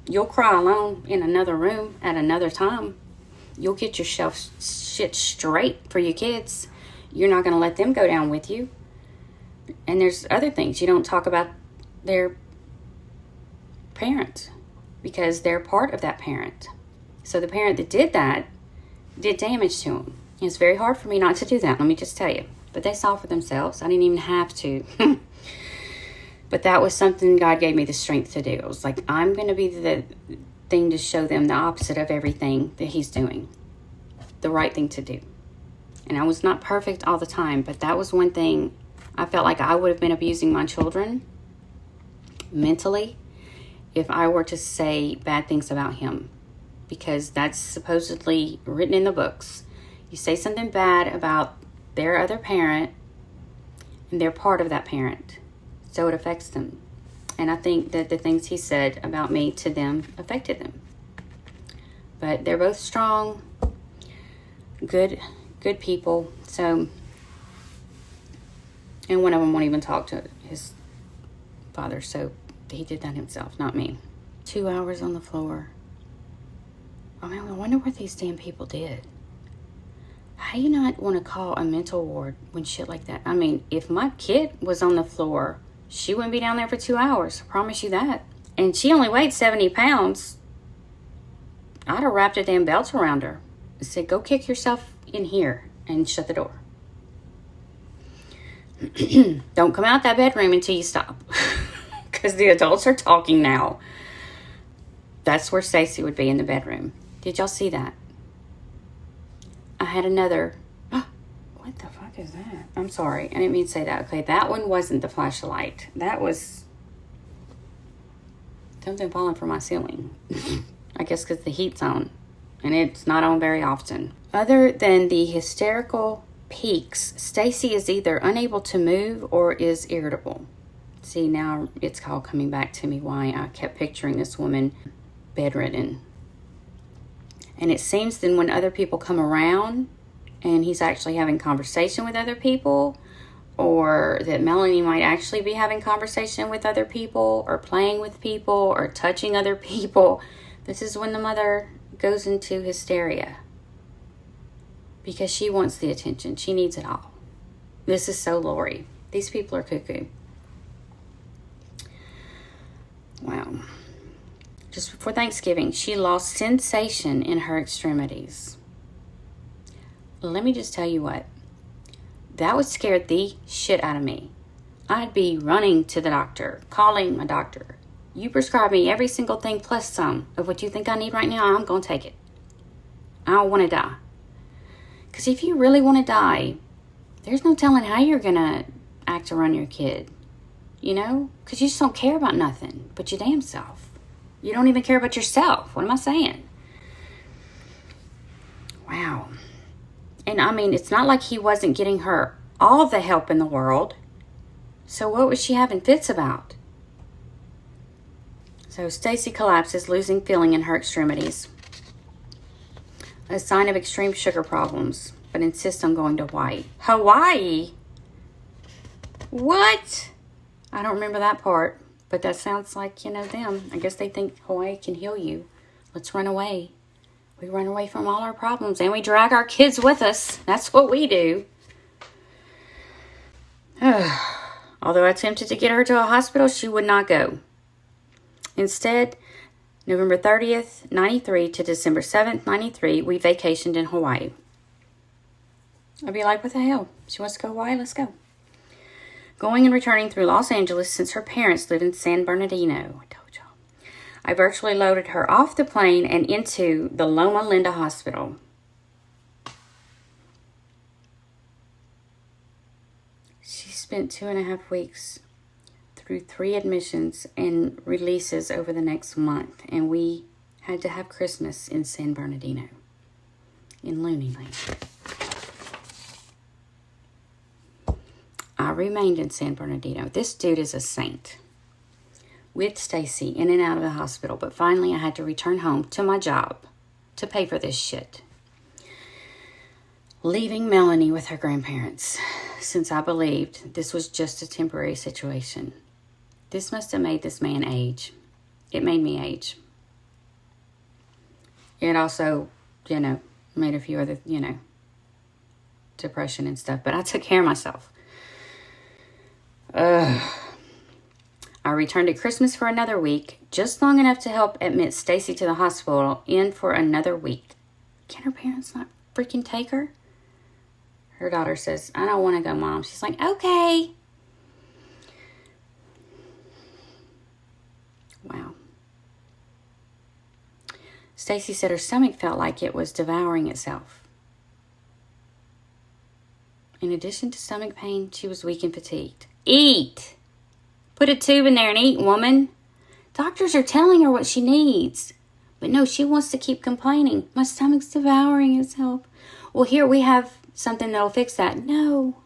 You'll cry alone in another room at another time. You'll get yourself shit straight for your kids. You're not going to let them go down with you. And there's other things. You don't talk about their parent because they're part of that parent. So the parent that did that did damage to them. It's very hard for me not to do that, let me just tell you. But they saw for themselves. I didn't even have to. But that was something God gave me the strength to do. It was like, I'm going to be the thing to show them the opposite of everything that he's doing. The right thing to do. And I was not perfect all the time, but that was one thing I felt like I would have been abusing my children mentally if I were to say bad things about him. Because that's supposedly written in the books. You say something bad about their other parent, and they're part of that parent. So it affects them. And I think that the things he said about me to them affected them. But they're both strong, good people. So, and one of them won't even talk to his father. So he did that himself, not me. 2 hours on the floor. I mean, I wonder what these damn people did. How do you not want to call a mental ward when shit like that? I mean, if my kid was on the floor, she wouldn't be down there for 2 hours. I promise you that. And she only weighed 70 pounds. I'd have wrapped a damn belt around her and said, go kick yourself in here and shut the door. Don't come out that bedroom until you stop. Because the adults are talking now. That's where Stacey would be, in the bedroom. Did y'all see that? I had another. What the fuck is that? I'm sorry. I didn't mean to say that. Okay, that one wasn't the flashlight. That was something falling from my ceiling. I guess because the heat's on. And it's not on very often. Other than the hysterical peaks, Stacey is either unable to move or is irritable. See, now it's all coming back to me why I kept picturing this woman bedridden. And it seems then when other people come around and he's actually having conversation with other people, or that Melanie might actually be having conversation with other people, or playing with people, or touching other people, this is when the mother goes into hysteria. Because she wants the attention. She needs it all. This is so Lori. These people are cuckoo. Wow. Just before Thanksgiving, she lost sensation in her extremities. Let me just tell you what. That would scare the shit out of me. I'd be running to the doctor, calling my doctor. You prescribe me every single thing plus some of what you think I need right now, I'm going to take it. I don't want to die. Because if you really want to die, there's no telling how you're going to act around your kid. You know? Because you just don't care about nothing but your damn self. You don't even care about yourself. What am I saying? Wow. And I mean, it's not like he wasn't getting her all the help in the world. So what was she having fits about? So Stacey collapses, losing feeling in her extremities. A sign of extreme sugar problems, but insists on going to Hawaii. Hawaii? What? I don't remember that part, but that sounds like, them. I guess they think Hawaii can heal you. Let's run away. We run away from all our problems, and we drag our kids with us. That's what we do. Although I attempted to get her to a hospital, she would not go. Instead, November 30th, 93 to December 7th, 93, we vacationed in Hawaii. I'd be like, what the hell? She wants to go to Hawaii? Let's go. Going and returning through Los Angeles since her parents live in San Bernardino. I told y'all. I virtually loaded her off the plane and into the Loma Linda Hospital. She spent 2.5 weeks through 3 admissions and releases over the next month. And we had to have Christmas in San Bernardino, in Looney Land. I remained in San Bernardino. This dude is a saint. With Stacey in and out of the hospital. But finally I had to return home to my job to pay for this shit. Leaving Melanie with her grandparents, since I believed this was just a temporary situation. This must have made this man age. It made me age. It also, made a few other, depression and stuff. But I took care of myself. I returned at Christmas for another week, just long enough to help admit Stacey to the hospital in for another week. Can her parents not freaking take her? Her daughter says, I don't want to go, Mom. She's like, okay. Wow. Stacey said her stomach felt like it was devouring itself. In addition to stomach pain, she was weak and fatigued. Eat! Put a tube in there and eat, woman. Doctors are telling her what she needs. But no, she wants to keep complaining. My stomach's devouring itself. Well, here we have something that'll fix that. No.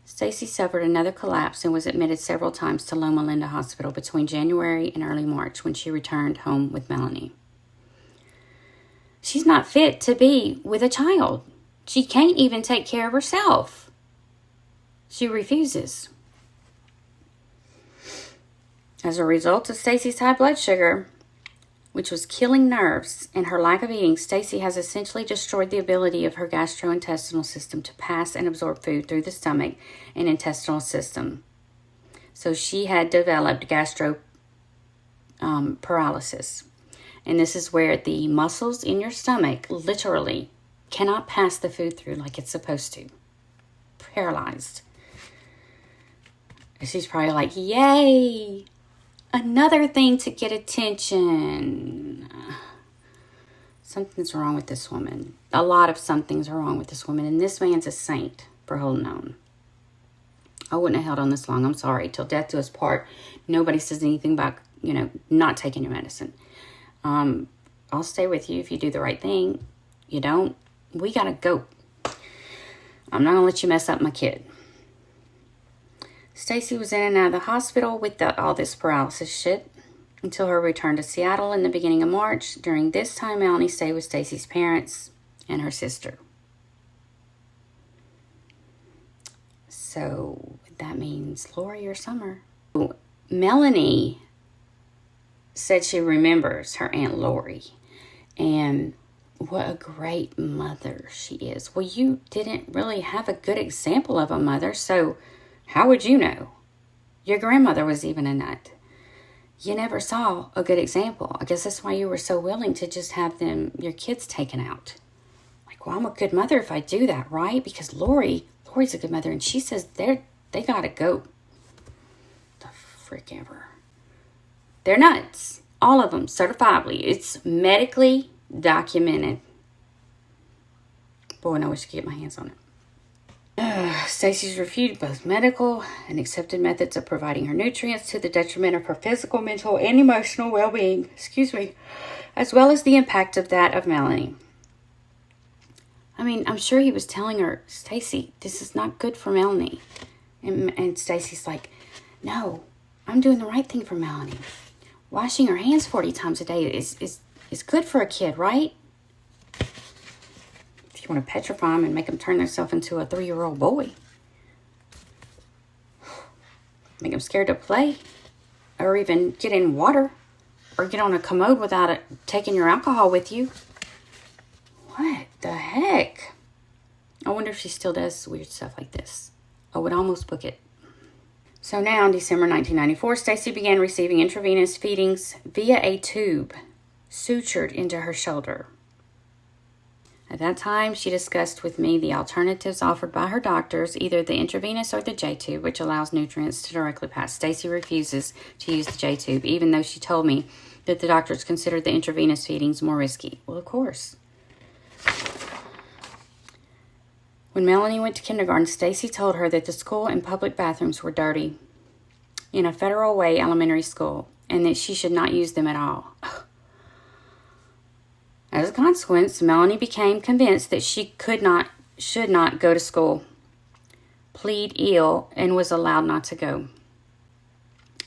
Stacey suffered another collapse and was admitted several times to Loma Linda Hospital between January and early March when she returned home with Melanie. She's not fit to be with a child. She can't even take care of herself. She refuses. As a result of Stacey's high blood sugar, which was killing nerves, and her lack of eating, Stacey has essentially destroyed the ability of her gastrointestinal system to pass and absorb food through the stomach and intestinal system. So she had developed paralysis. And this is where the muscles in your stomach literally cannot pass the food through like it's supposed to. Paralyzed. And she's probably like, yay! Another thing to get attention. Something's wrong with this woman. A lot of somethings are wrong with this woman. And this man's a saint for holding on. I wouldn't have held on this long. I'm sorry. Till death do us part. Nobody says anything about, not taking your medicine. I'll stay with you if you do the right thing. You don't, we gotta go. I'm not gonna let you mess up my kid. Stacey was in and out of the hospital with all this paralysis shit until her return to Seattle in the beginning of March. During this time, Melanie stayed with Stacey's parents and her sister. So that means Lori or Summer. Melanie said she remembers her Aunt Lori and what a great mother she is. Well, you didn't really have a good example of a mother, so how would you know? Your grandmother was even a nut. You never saw a good example. I guess that's why you were so willing to just have your kids taken out. Like, well, I'm a good mother if I do that, right? Because Lori's a good mother, and she says they gotta go. The frick ever. They're nuts. All of them, certifiably. It's medically documented. Boy, I wish I could get my hands on it. Stacey's refuted both medical and accepted methods of providing her nutrients to the detriment of her physical, mental, and emotional well-being. As well as the impact of that of Melanie. I mean, I'm sure he was telling her, Stacey, this is not good for Melanie. And Stacey's like, no, I'm doing the right thing for Melanie. Washing her hands 40 times a day is good for a kid, right? If you want to petrify them and make them turn themselves into a 3-year-old boy. Make them scared to play. Or even get in water. Or get on a commode without taking your alcohol with you. What the heck? I wonder if she still does weird stuff like this. I would almost book it. So now, in December 1994, Stacey began receiving intravenous feedings via a tube sutured into her shoulder. At that time, she discussed with me the alternatives offered by her doctors, either the intravenous or the J-tube, which allows nutrients to directly pass. Stacey refuses to use the J-tube, even though she told me that the doctors considered the intravenous feedings more risky. Well, of course. When Melanie went to kindergarten, Stacey told her that the school and public bathrooms were dirty in a Federal Way elementary school, and that she should not use them at all. As a consequence, Melanie became convinced that she should not go to school, plead ill, and was allowed not to go.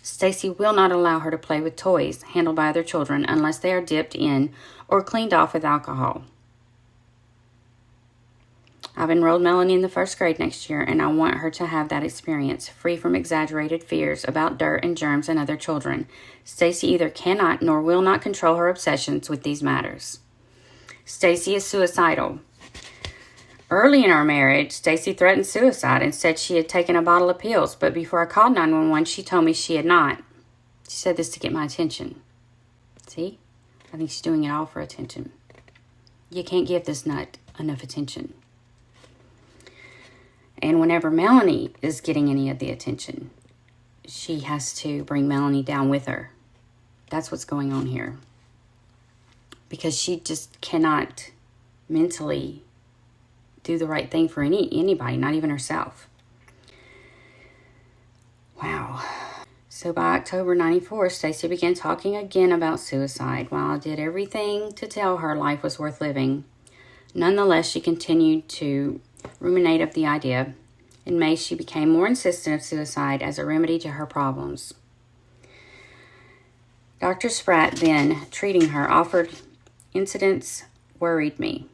Stacey will not allow her to play with toys handled by other children unless they are dipped in or cleaned off with alcohol. I've enrolled Melanie in the 1st grade next year, and I want her to have that experience, free from exaggerated fears about dirt and germs and other children. Stacey either cannot nor will not control her obsessions with these matters. Stacey is suicidal. Early in our marriage, Stacey threatened suicide and said she had taken a bottle of pills, but before I called 911, she told me she had not. She said this to get my attention. See? I think she's doing it all for attention. You can't give this nut enough attention. And whenever Melanie is getting any of the attention, she has to bring Melanie down with her. That's what's going on here. Because she just cannot mentally do the right thing for anybody, not even herself. Wow. So by October 94, Stacey began talking again about suicide. While I did everything to tell her life was worth living, nonetheless, she continued to ruminate of the idea. In May, she became more insistent of suicide as a remedy to her problems. Dr. Spratt, then treating her, offered incidents worried me.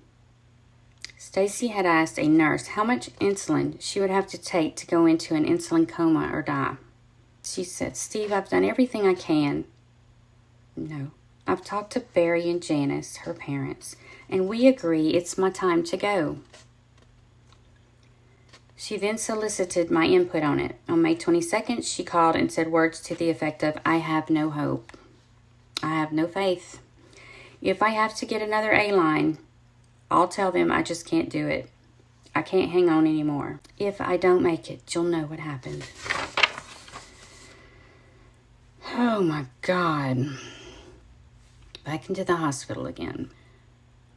Stacey had asked a nurse how much insulin she would have to take to go into an insulin coma or die. She said, "Steve, I've done everything I can." No. "I've talked to Barry and Janice, her parents, and we agree it's my time to go." She then solicited my input on it. On May 22nd, she called and said words to the effect of, "I have no hope. I have no faith. If I have to get another A-line, I'll tell them I just can't do it. I can't hang on anymore. If I don't make it, you'll know what happened." Oh my God. Back into the hospital again.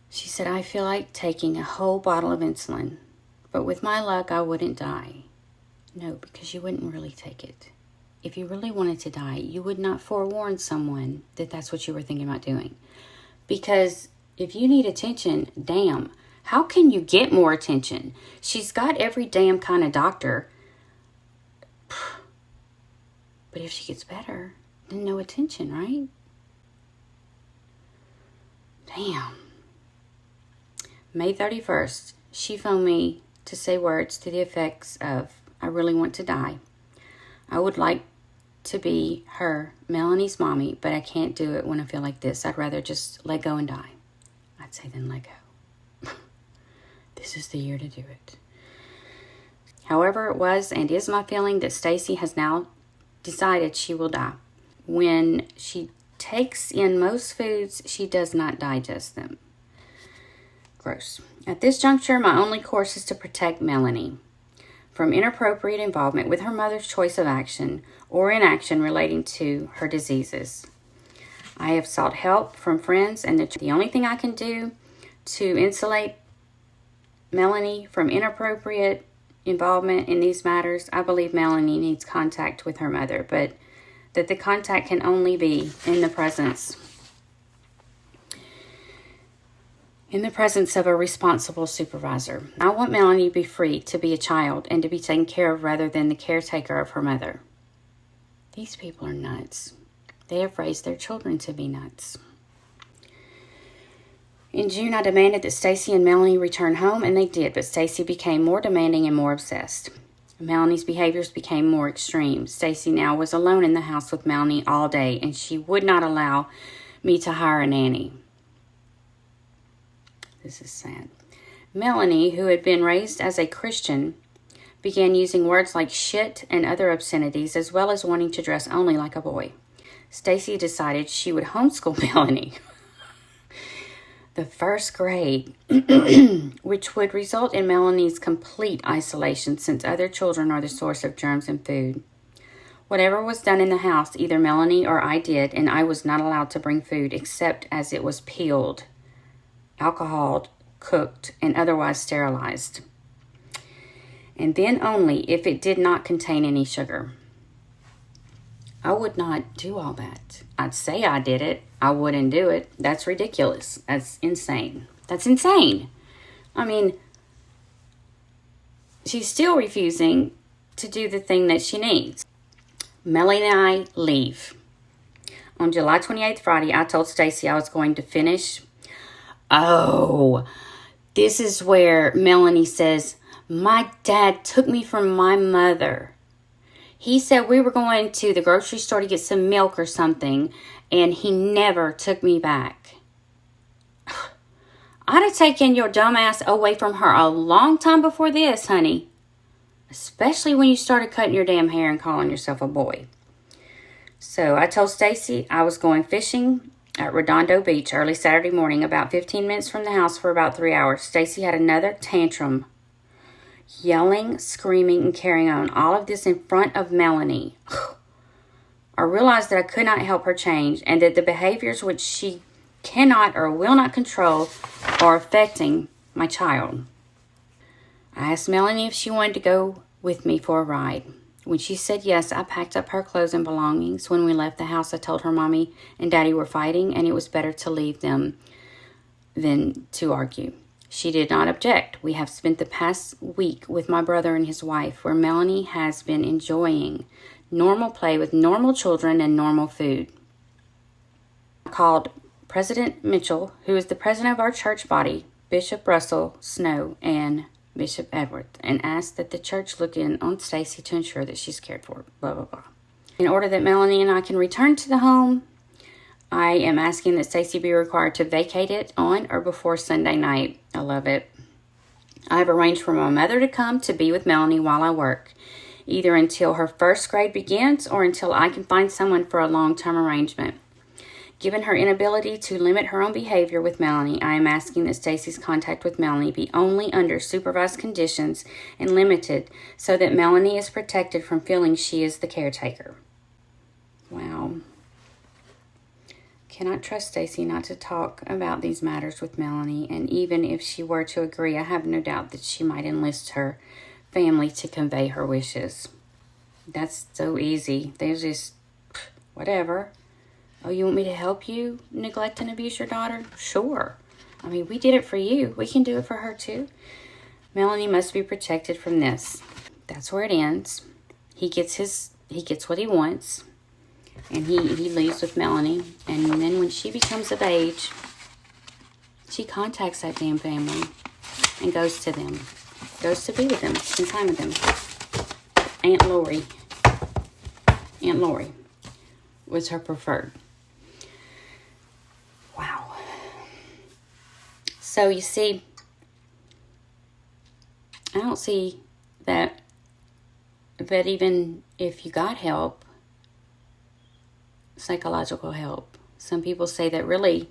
She said, "I feel like taking a whole bottle of insulin. But with my luck, I wouldn't die." No, because you wouldn't really take it. If you really wanted to die, you would not forewarn someone that that's what you were thinking about doing. Because if you need attention, damn, how can you get more attention? She's got every damn kind of doctor. But if she gets better, then no attention, right? Damn. May 31st, she phoned me to say words to the effects of, "I really want to die. I would like to be her, Melanie's mommy, but I can't do it when I feel like this. I'd rather just let go and die." I'd say then let go. This is the year to do it. However, it was and is my feeling that Stacey has now decided she will die. When she takes in most foods, she does not digest them. Gross. At this juncture, my only course is to protect Melanie from inappropriate involvement with her mother's choice of action or inaction relating to her diseases. I have sought help from friends, and the only thing I can do to insulate Melanie from inappropriate involvement in these matters, I believe Melanie needs contact with her mother, but that the contact can only be in the presence of a responsible supervisor. I want Melanie to be free to be a child and to be taken care of rather than the caretaker of her mother. These people are nuts. They have raised their children to be nuts. In June, I demanded that Stacey and Melanie return home, and they did, but Stacey became more demanding and more obsessed. Melanie's behaviors became more extreme. Stacey now was alone in the house with Melanie all day, and she would not allow me to hire a nanny. This is sad. Melanie, who had been raised as a Christian, began using words like shit and other obscenities, as well as wanting to dress only like a boy. Stacey decided she would homeschool Melanie. The first grade, which would result in Melanie's complete isolation since other children are the source of germs and food. Whatever was done in the house, either Melanie or I did, and I was not allowed to bring food except as it was peeled, alcoholed, cooked, and otherwise sterilized. And then only if it did not contain any sugar. I would not do all that. I'd say I did it. I wouldn't do it. That's ridiculous. That's insane. That's insane. I mean, she's still refusing to do the thing that she needs. Melanie and I leave. On July 28th, Friday, I told Stacey I was going to finish. Oh, this is where Melanie says, my dad took me from my mother. He said we were going to the grocery store to get some milk or something, and he never took me back. I'd have taken your dumb ass away from her a long time before this, honey. Especially when you started cutting your damn hair and calling yourself a boy. So I told Stacey I was going fishing at Redondo Beach early Saturday morning, about 15 minutes from the house for about 3 hours. Stacey had another tantrum. Yelling, screaming, and carrying on. All of this in front of Melanie. I realized that I could not help her change and that the behaviors which she cannot or will not control are affecting my child. I asked Melanie if she wanted to go with me for a ride. When she said yes, I packed up her clothes and belongings. When we left the house, I told her Mommy and Daddy were fighting and it was better to leave them than to argue. She did not object. We have spent the past week with my brother and his wife, where Melanie has been enjoying normal play with normal children and normal food. I called President Mitchell, who is the president of our church body, Bishop Russell Snow, and Bishop Edward, and asked that the church look in on Stacey to ensure that she's cared for, blah, blah, blah. In order that Melanie and I can return to the home, I am asking that Stacey be required to vacate it on or before Sunday night. I love it. I have arranged for my mother to come to be with Melanie while I work, either until her first grade begins or until I can find someone for a long-term arrangement. Given her inability to limit her own behavior with Melanie, I am asking that Stacey's contact with Melanie be only under supervised conditions and limited so that Melanie is protected from feeling she is the caretaker. Wow. Cannot trust Stacey not to talk about these matters with Melanie, and even if she were to agree, I have no doubt that she might enlist her family to convey her wishes. That's so easy. They're just, whatever. Oh, you want me to help you neglect and abuse your daughter? Sure. I mean, we did it for you. We can do it for her too. Melanie must be protected from this. That's where it ends. He gets what he wants. And he leaves with Melanie. And then when she becomes of age, she contacts that damn family and goes to them. Goes to be with them, spend time with them. Aunt Lori was her preferred. Wow. So you see, I don't see that even if you got help, psychological help. Some people say that really,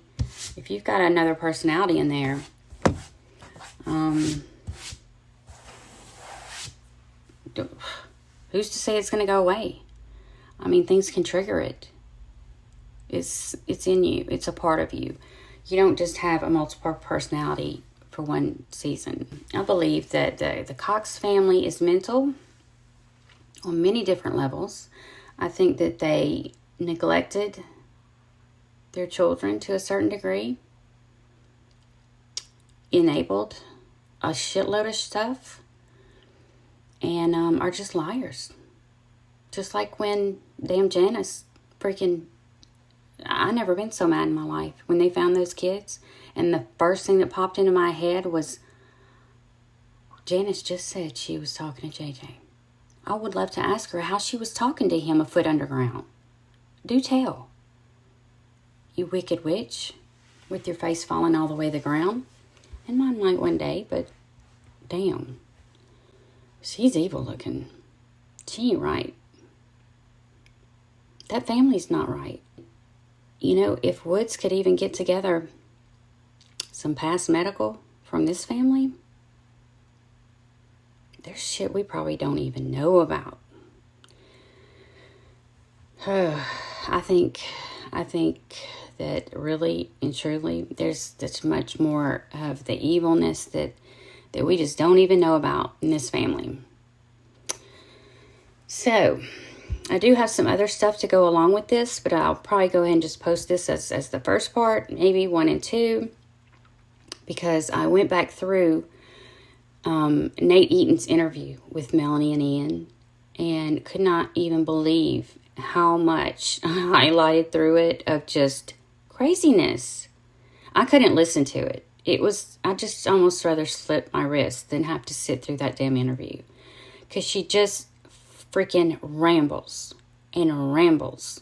if you've got another personality in there, who's to say it's going to go away? I mean, things can trigger it. It's in you. It's a part of you. You don't just have a multiple personality for one season. I believe that the Cox family is mental on many different levels. I think that they neglected their children to a certain degree, enabled a shitload of stuff, and are just liars. Just like when damn Janice freaking, I never been so mad in my life when they found those kids, and the first thing that popped into my head was, Janice just said she was talking to JJ. I would love to ask her how she was talking to him a foot underground. Do tell. You wicked witch, with your face falling all the way to the ground. And mine might one day, but damn. She's evil looking. She ain't right. That family's not right. You know, if Woods could even get together some past medical from this family, there's shit we probably don't even know about. I think that really and truly there's much more of the evilness that we just don't even know about in this family. So, I do have some other stuff to go along with this, but I'll probably go ahead and just post this as the first part, maybe 1 and 2, because I went back through Nate Eaton's interview with Melanie and Ian and could not even believe how much I highlighted through it of just craziness. I couldn't listen to it. I just almost rather slip my wrist than have to sit through that damn interview. Because she just freaking rambles and rambles.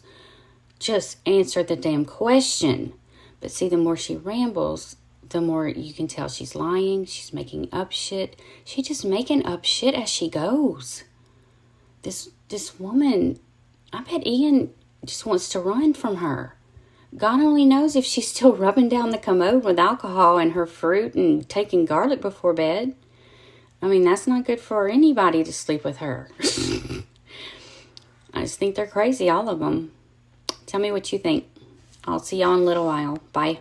Just answer the damn question. But see, the more she rambles, the more you can tell she's lying. She's making up shit. She's just making up shit as she goes. This woman, I bet Ian just wants to run from her. God only knows if she's still rubbing down the commode with alcohol and her fruit and taking garlic before bed. I mean, that's not good for anybody to sleep with her. I just think they're crazy, all of them. Tell me what you think. I'll see y'all in a little while. Bye.